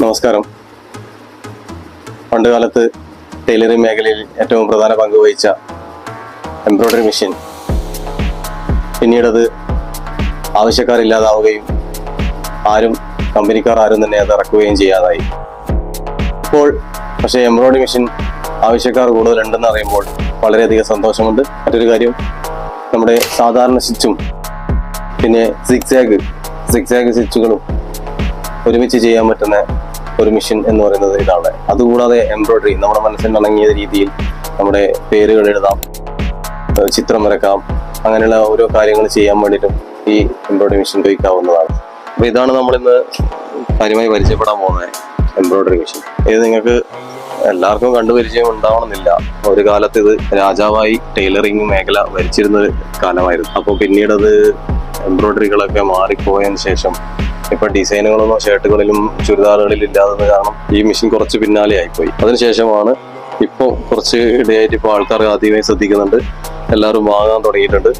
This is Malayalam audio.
നമസ്കാരം. പണ്ടുകാലത്ത് ടൈലറിംഗ് മേഖലയിൽ ഏറ്റവും പ്രധാന പങ്ക് വഹിച്ച എംബ്രോയ്ഡറി മെഷീൻ പിന്നീടത് ആവശ്യക്കാരില്ലാതാവുകയും കമ്പനിക്കാർ ആരും തന്നെ അത് ഇറക്കുകയും ചെയ്യാതായി. ഇപ്പോൾ പക്ഷേ എംബ്രോയ്ഡറി മെഷീൻ ആവശ്യക്കാർ കൂടുതലുണ്ടെന്ന് അറിയുമ്പോൾ വളരെയധികം സന്തോഷമുണ്ട്. മറ്റൊരു കാര്യം, നമ്മുടെ സാധാരണ സ്റ്റിച്ചും പിന്നെ സിക്സാഗ് സ്റ്റിച്ചുകളും ഒരുമിച്ച് ചെയ്യാൻ പറ്റുന്ന ഒരു മെഷീൻ എന്ന് പറയുന്നത് ഇതാണ്. അതുകൂടാതെ എംബ്രോയ്ഡറി നമ്മുടെ മനസ്സിനിണങ്ങിയ രീതിയിൽ നമ്മുടെ പേരുകൾ എഴുതാം, ചിത്രം വരക്കാം, അങ്ങനെയുള്ള ഓരോ കാര്യങ്ങൾ ചെയ്യാൻ വേണ്ടിയിട്ടും ഈ എംബ്രോയ്ഡറി മെഷീൻ ഉപയോഗിക്കാവുന്നതാണ്. അപ്പോൾ ഇതാണ് നമ്മളിന്ന് കാര്യമായി പരിചയപ്പെടാൻ പോകുന്നത് എംബ്രോയ്ഡറി മെഷീൻ. ഇത് നിങ്ങൾക്ക് എല്ലാവർക്കും കണ്ടുപരിചയം ഉണ്ടാവണമെന്നില്ല. ഒരു കാലത്ത് ഇത് രാജാവായി ടൈലറിംഗ് മേഖല ഭരിച്ചിരുന്നൊരു കാലമായിരുന്നു. അപ്പോൾ പിന്നീടത് എംബ്രോയ്ഡറികളൊക്കെ മാറിപ്പോയതിന് ശേഷം ഇപ്പൊ ഡിസൈനുകളൊന്നും ഷർട്ടുകളിലും ചുരിദാറുകളിലും ഇല്ലാത്തത് കാരണം ഈ മെഷീൻ കുറച്ച് പിന്നാലെ ആയിപ്പോയി. അതിനുശേഷമാണ് ഇപ്പോൾ കുറച്ച് ഇടയായിട്ട് ഇപ്പോൾ ആൾക്കാർ ആദ്യമായി ശ്രദ്ധിക്കുന്നുണ്ട്, എല്ലാവരും വാങ്ങാൻ തുടങ്ങിയിട്ടുണ്ട്.